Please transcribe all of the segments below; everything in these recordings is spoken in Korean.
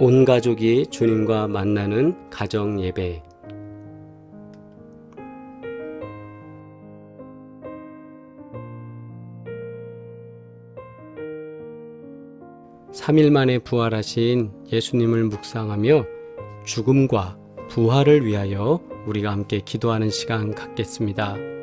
온 가족이 주님과 만나는 가정 예배. (3일) 만에 부활하신 예수님을 묵상하며 죽음과 부활을 위하여 우리가 함께 기도하는 시간 갖겠습니다.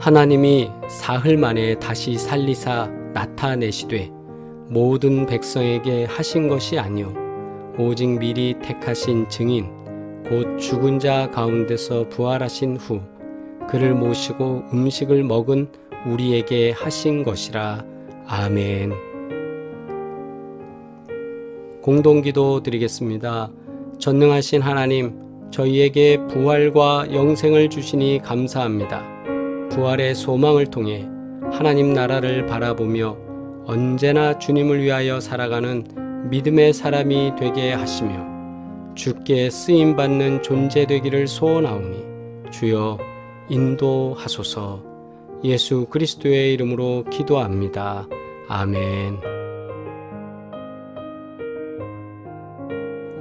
하나님이 사흘 만에 다시 살리사 나타내시되 모든 백성에게 하신 것이 아니요 오직 미리 택하신 증인 곧 죽은 자 가운데서 부활하신 후 그를 모시고 음식을 먹은 우리에게 하신 것이라. 아멘. 공동기도 드리겠습니다. 전능하신 하나님, 저희에게 부활과 영생을 주시니 감사합니다. 부활의 소망을 통해 하나님 나라를 바라보며 언제나 주님을 위하여 살아가는 믿음의 사람이 되게 하시며 주께 쓰임받는 존재 되기를 소원하오니 주여 인도하소서. 예수 그리스도의 이름으로 기도합니다. 아멘.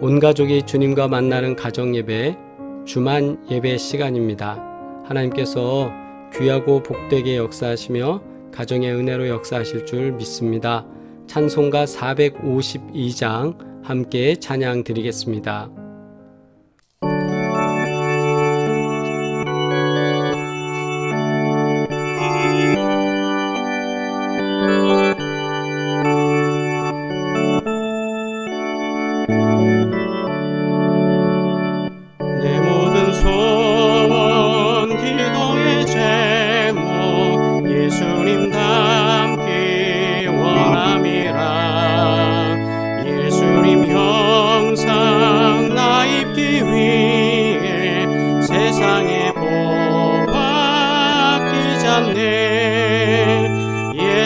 온 가족이 주님과 만나는 가정 예배, 주만 예배 시간입니다. 하나님께서 귀하고 복되게 역사하시며 가정의 은혜로 역사하실 줄 믿습니다. 찬송가 452장 함께 찬양 드리겠습니다.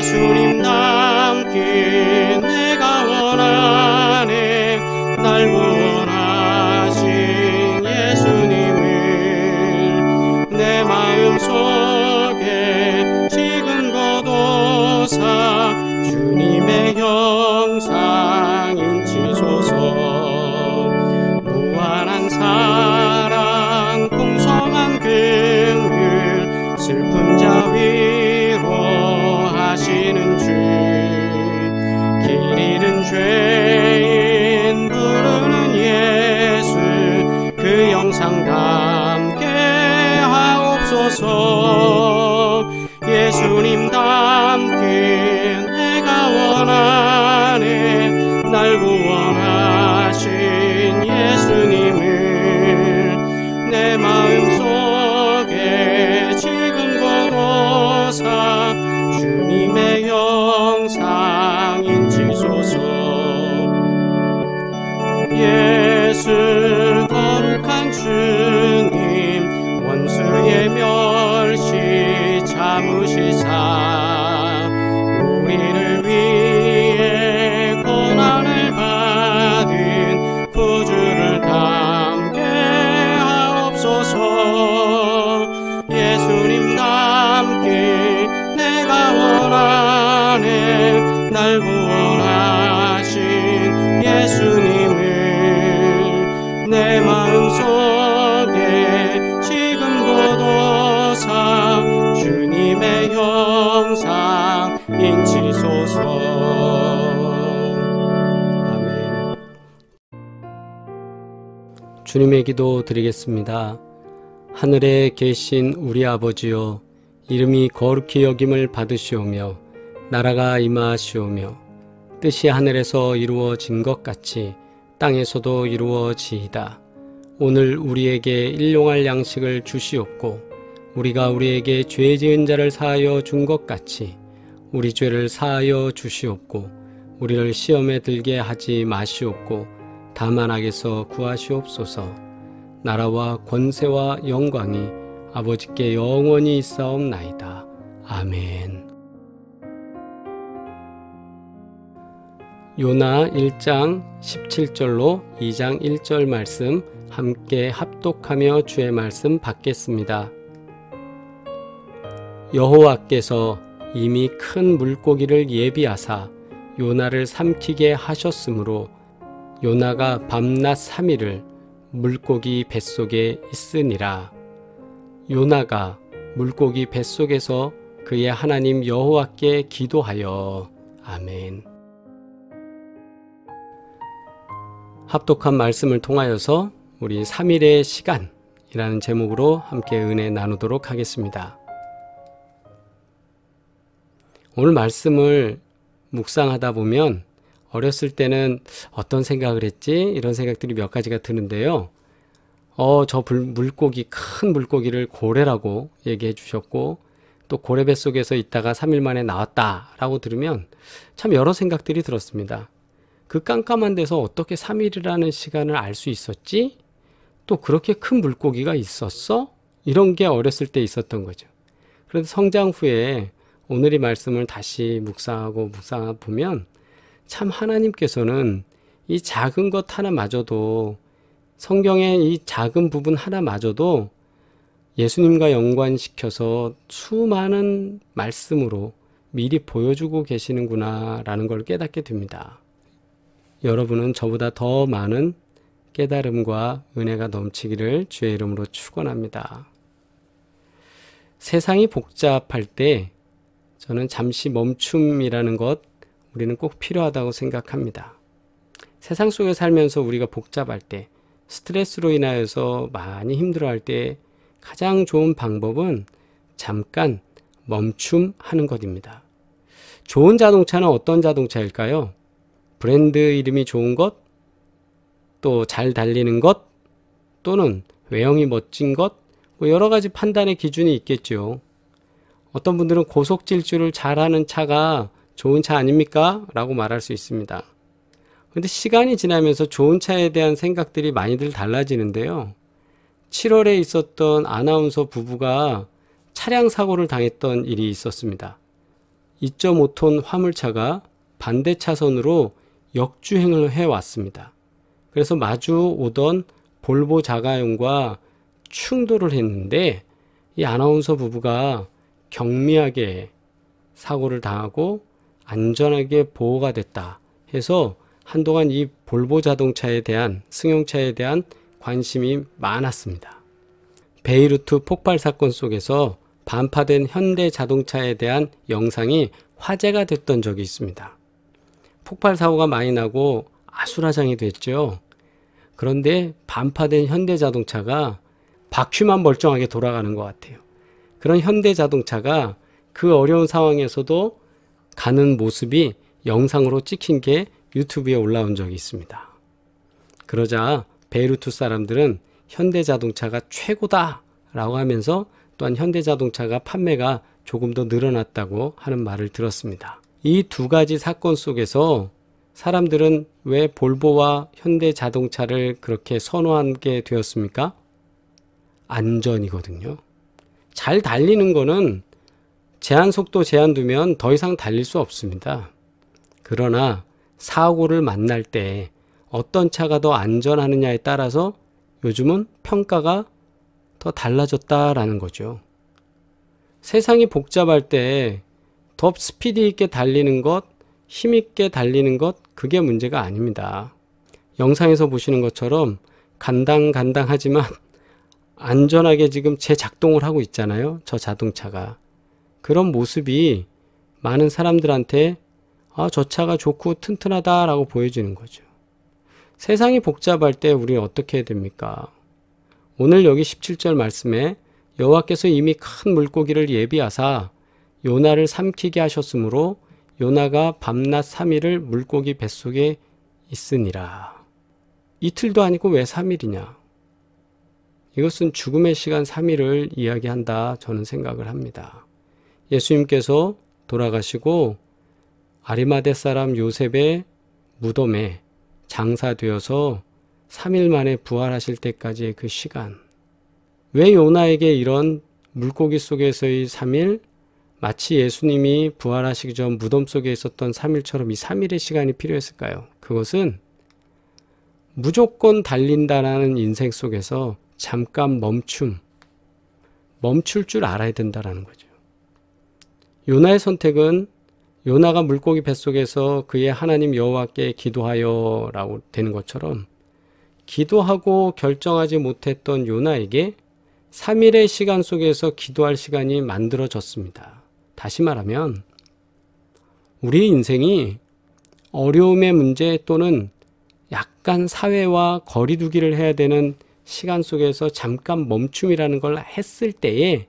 예수님 닮기 내가 원하네. 날 예수님 닮길 내가 원하네. 날 구원하신 예수님을 내 마음속에 지금 거둬사 주님의 형상 인치소서. 예수 거룩한 주님 원수의 멸시 참으시사 우리를 위해 고난을 받은 구주를 닮게 하옵소서. 예수님 닮길 내가 원하네. 날 구원하신 예수님을 내 마음속에 지금 거둬사 주님의 형상 인치소서. 아멘. 주님의 기도 드리겠습니다. 하늘에 계신 우리 아버지여, 이름이 거룩히 여김을 받으시오며 나라가 임하시오며 뜻이 하늘에서 이루어진 것 같이 땅에서도 이루어지이다. 오늘 우리에게 일용할 양식을 주시옵고 우리가 우리에게 죄 지은 자를 사하여 준 것 같이 우리 죄를 사하여 주시옵고 우리를 시험에 들게 하지 마시옵고 다만 악에서 구하시옵소서. 나라와 권세와 영광이 아버지께 영원히 있사옵나이다. 아멘. 요나 1장 17절로 2장 1절 말씀 함께 합독하며 주의 말씀 받겠습니다. 여호와께서 이미 큰 물고기를 예비하사 요나를 삼키게 하셨으므로 요나가 밤낮 3일을 물고기 뱃속에 있으니라. 요나가 물고기 뱃속에서 그의 하나님 여호와께 기도하여. 아멘. 합독한 말씀을 통하여서 우리 3일의 시간이라는 제목으로 함께 은혜 나누도록 하겠습니다. 오늘 말씀을 묵상하다 보면 어렸을 때는 어떤 생각을 했지? 이런 생각들이 몇 가지가 드는데요. 저 물고기, 큰 물고기를 고래라고 얘기해 주셨고 또 고래 뱃속에서 있다가 3일 만에 나왔다라고 들으면 참 여러 생각들이 들었습니다. 그 깜깜한 데서 어떻게 3일이라는 시간을 알 수 있었지? 또 그렇게 큰 물고기가 있었어? 이런 게 어렸을 때 있었던 거죠. 그런데 성장 후에 오늘 이 말씀을 다시 묵상하고 보면 참 하나님께서는 이 작은 것 하나마저도, 성경의 이 작은 부분 하나마저도 예수님과 연관시켜서 수많은 말씀으로 미리 보여주고 계시는구나 라는 걸 깨닫게 됩니다. 여러분은 저보다 더 많은 깨달음과 은혜가 넘치기를 주의 이름으로 축원합니다. 세상이 복잡할 때 저는 잠시 멈춤이라는 것 우리는 꼭 필요하다고 생각합니다. 세상 속에 살면서 우리가 복잡할 때, 스트레스로 인하여서 많이 힘들어할 때 가장 좋은 방법은 잠깐 멈춤하는 것입니다. 좋은 자동차는 어떤 자동차일까요? 브랜드 이름이 좋은 것, 또 잘 달리는 것, 또는 외형이 멋진 것, 뭐 여러 가지 판단의 기준이 있겠죠. 어떤 분들은 고속 질주를 잘하는 차가 좋은 차 아닙니까? 라고 말할 수 있습니다. 그런데 시간이 지나면서 좋은 차에 대한 생각들이 많이들 달라지는데요. 7월에 있었던 아나운서 부부가 차량 사고를 당했던 일이 있었습니다. 2.5톤 화물차가 반대 차선으로 역주행을 해왔습니다. 그래서 마주 오던 볼보 자가용과 충돌을 했는데 이 아나운서 부부가 경미하게 사고를 당하고 안전하게 보호가 됐다 해서 한동안 이 볼보 자동차에 대한, 승용차에 대한 관심이 많았습니다. 베이루트 폭발 사건 속에서 반파된 현대 자동차에 대한 영상이 화제가 됐던 적이 있습니다. 폭발 사고가 많이 나고 아수라장이 됐죠. 그런데 반파된 현대 자동차가 바퀴만 멀쩡하게 돌아가는 것 같아요. 그런 현대 자동차가 그 어려운 상황에서도 가는 모습이 영상으로 찍힌 게 유튜브에 올라온 적이 있습니다. 그러자 베이루트 사람들은 현대자동차가 최고다 라고 하면서 또한 현대자동차가 판매가 조금 더 늘어났다고 하는 말을 들었습니다. 이 두 가지 사건 속에서 사람들은 왜 볼보와 현대자동차를 그렇게 선호하게 되었습니까? 안전이거든요. 잘 달리는 거는 제한속도 제한 두면 더 이상 달릴 수 없습니다. 그러나 사고를 만날 때 어떤 차가 더 안전하느냐에 따라서 요즘은 평가가 더 달라졌다라는 거죠. 세상이 복잡할 때 더 스피드 있게 달리는 것, 힘 있게 달리는 것, 그게 문제가 아닙니다. 영상에서 보시는 것처럼 간당간당하지만 안전하게 지금 재작동을 하고 있잖아요. 저 자동차가. 그런 모습이 많은 사람들한테 저 차가 좋고 튼튼하다라고 보여지는 거죠. 세상이 복잡할 때 우리는 어떻게 해야 됩니까? 오늘 여기 17절 말씀에 여호와께서 이미 큰 물고기를 예비하사 요나를 삼키게 하셨으므로 요나가 밤낮 3일을 물고기 뱃속에 있으니라. 이틀도 아니고 왜 3일이냐? 이것은 죽음의 시간 3일을 이야기한다 저는 생각을 합니다. 예수님께서 돌아가시고 아리마대 사람 요셉의 무덤에 장사되어서 3일 만에 부활하실 때까지의 그 시간. 왜 요나에게 이런 물고기 속에서의 3일, 마치 예수님이 부활하시기 전 무덤 속에 있었던 3일처럼 이 3일의 시간이 필요했을까요? 그것은 무조건 달린다라는 인생 속에서 잠깐 멈출 줄 알아야 된다는 거죠. 요나의 선택은 요나가 물고기 뱃속에서 그의 하나님 여호와께 기도하여 라고 되는 것처럼 기도하고 결정하지 못했던 요나에게 3일의 시간 속에서 기도할 시간이 만들어졌습니다. 다시 말하면 우리 인생이 어려움의 문제 또는 약간 사회와 거리두기를 해야 되는 시간 속에서 잠깐 멈춤이라는 걸 했을 때에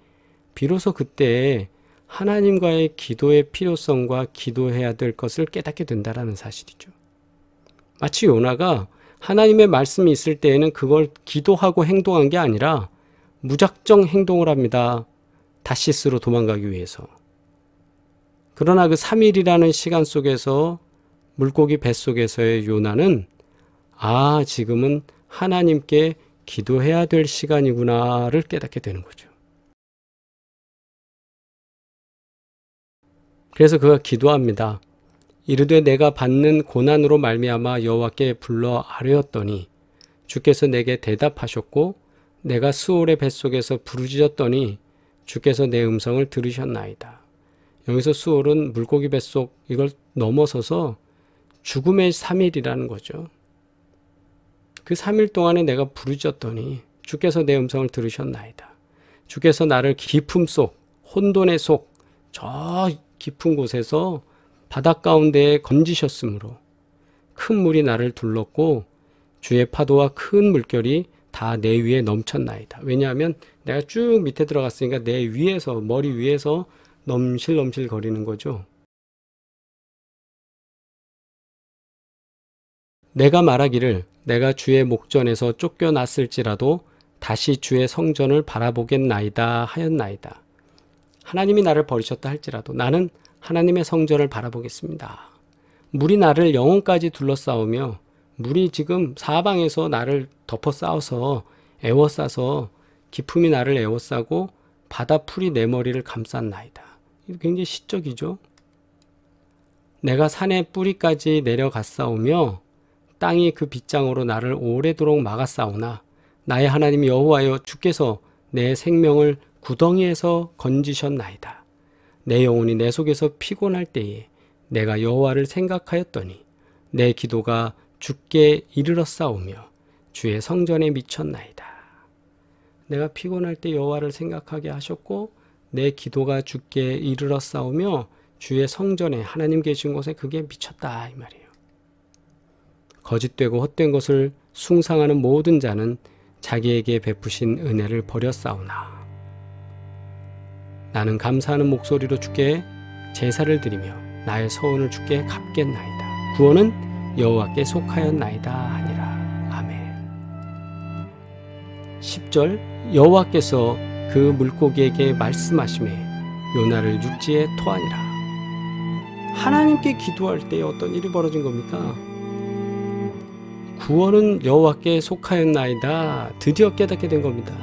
비로소 그때 하나님과의 기도의 필요성과 기도해야 될 것을 깨닫게 된다는 사실이죠. 마치 요나가 하나님의 말씀이 있을 때에는 그걸 기도하고 행동한 게 아니라 무작정 행동을 합니다. 다시스로 도망가기 위해서. 그러나 그 3일이라는 시간 속에서 물고기 뱃속에서의 요나는 지금은 하나님께 기도해야 될 시간이구나를 깨닫게 되는 거죠. 그래서 그가 기도합니다. 이르되 내가 받는 고난으로 말미암아 여호와께 불러 아뢰었더니 주께서 내게 대답하셨고 내가 스올의 뱃속에서 부르짖었더니 주께서 내 음성을 들으셨나이다. 여기서 스올은 물고기 뱃속 이걸 넘어서서 죽음의 3일이라는 거죠. 그 3일 동안에 내가 부르짖었더니 주께서 내 음성을 들으셨나이다. 주께서 나를 깊음 속, 혼돈의 속, 저 깊은 곳에서 바닷 가운데에 건지셨으므로 큰 물이 나를 둘렀고 주의 파도와 큰 물결이 다 내 위에 넘쳤나이다. 왜냐하면 내가 쭉 밑에 들어갔으니까 내 위에서, 머리 위에서 넘실넘실 거리는 거죠. 내가 말하기를 내가 주의 목전에서 쫓겨났을지라도 다시 주의 성전을 바라보겠나이다 하였나이다. 하나님이 나를 버리셨다 할지라도 나는 하나님의 성전을 바라보겠습니다. 물이 나를 영혼까지 둘러싸우며 물이 지금 사방에서 나를 덮어싸워서 에워싸서 기품이 나를 에워싸고 바다 풀이 내 머리를 감쌌나이다. 이거 굉장히 시적이죠. 내가 산의 뿌리까지 내려갔사오며 땅이 그 빗장으로 나를 오래도록 막았사오나 나의 하나님 여호와여 주께서 내 생명을 구덩이에서 건지셨나이다. 내 영혼이 내 속에서 피곤할 때에 내가 여호와를 생각하였더니 내 기도가 주께 이르렀사오며 주의 성전에 미쳤나이다. 내가 피곤할 때 여호와를 생각하게 하셨고 내 기도가 주께 이르렀사오며 주의 성전에 하나님 계신 곳에 그게 미쳤다 이 말이에요. 거짓되고 헛된 것을 숭상하는 모든 자는 자기에게 베푸신 은혜를 버렸사오나 나는 감사하는 목소리로 주께 제사를 드리며 나의 서원을 주께 갚겠나이다. 구원은 여호와께 속하였나이다 하니라. 아멘. 10절 여호와께서 그 물고기에게 말씀하시매 요나를 육지에 토하니라. 하나님께 기도할 때 어떤 일이 벌어진 겁니까? 구원은 여호와께 속하였나이다. 드디어 깨닫게 된 겁니다.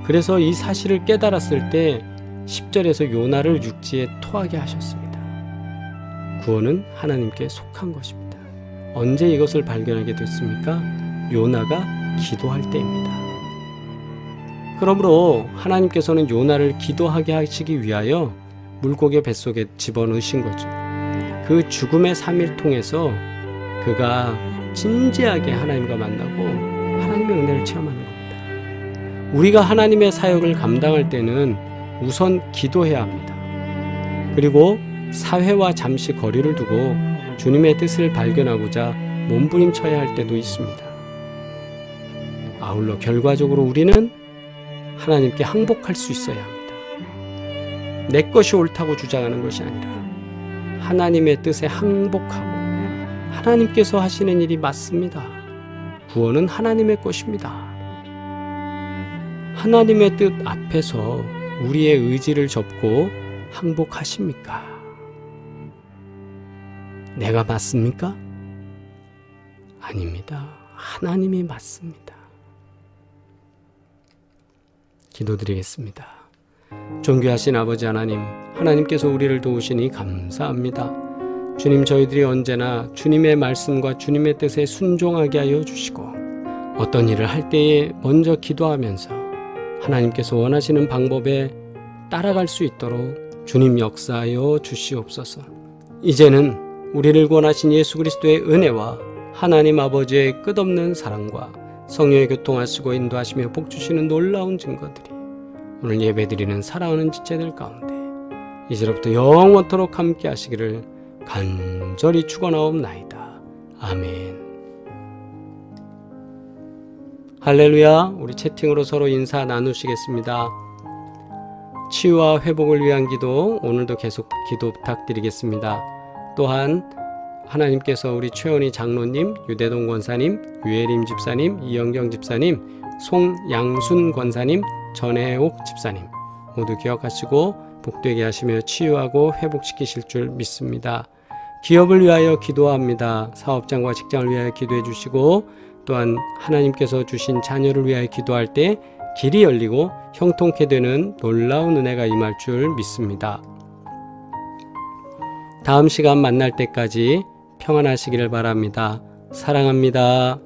그래서 이 사실을 깨달았을 때 10절에서 요나를 육지에 토하게 하셨습니다. 구원은 하나님께 속한 것입니다. 언제 이것을 발견하게 됐습니까? 요나가 기도할 때입니다. 그러므로 하나님께서는 요나를 기도하게 하시기 위하여 물고기 뱃속에 집어넣으신 거죠. 그 죽음의 3일 통해서 그가 진지하게 하나님과 만나고 하나님의 은혜를 체험하는 겁니다. 우리가 하나님의 사역을 감당할 때는 우선 기도해야 합니다. 그리고 사회와 잠시 거리를 두고 주님의 뜻을 발견하고자 몸부림쳐야 할 때도 있습니다. 아울러 결과적으로 우리는 하나님께 항복할 수 있어야 합니다. 내 것이 옳다고 주장하는 것이 아니라 하나님의 뜻에 항복하고 하나님께서 하시는 일이 맞습니다. 구원은 하나님의 것입니다. 하나님의 뜻 앞에서 우리의 의지를 접고 항복하십니까? 내가 맞습니까? 아닙니다. 하나님이 맞습니다. 기도드리겠습니다. 존귀하신 아버지 하나님, 하나님께서 우리를 도우시니 감사합니다. 주님, 저희들이 언제나 주님의 말씀과 주님의 뜻에 순종하게 하여 주시고 어떤 일을 할 때에 먼저 기도하면서 하나님께서 원하시는 방법에 따라갈 수 있도록 주님 역사하여 주시옵소서. 이제는 우리를 구원하신 예수 그리스도의 은혜와 하나님 아버지의 끝없는 사랑과 성령의 교통하시고 인도하시며 복주시는 놀라운 증거들이 오늘 예배드리는 사랑하는 지체들 가운데 이제로부터 영원토록 함께 하시기를 간절히 축원하옵나이다. 아멘. 할렐루야. 우리 채팅으로 서로 인사 나누시겠습니다. 치유와 회복을 위한 기도, 오늘도 계속 기도 부탁드리겠습니다. 또한 하나님께서 우리 최원희 장로님, 유대동 권사님, 유혜림 집사님, 이영경 집사님, 송양순 권사님, 전혜옥 집사님 모두 기억하시고 복되게 하시며 치유하고 회복시키실 줄 믿습니다. 기업을 위하여 기도합니다. 사업장과 직장을 위하여 기도해 주시고 또한 하나님께서 주신 자녀를 위하여 기도할 때 길이 열리고 형통케 되는 놀라운 은혜가 임할 줄 믿습니다. 다음 시간 만날 때까지 평안하시기를 바랍니다. 사랑합니다.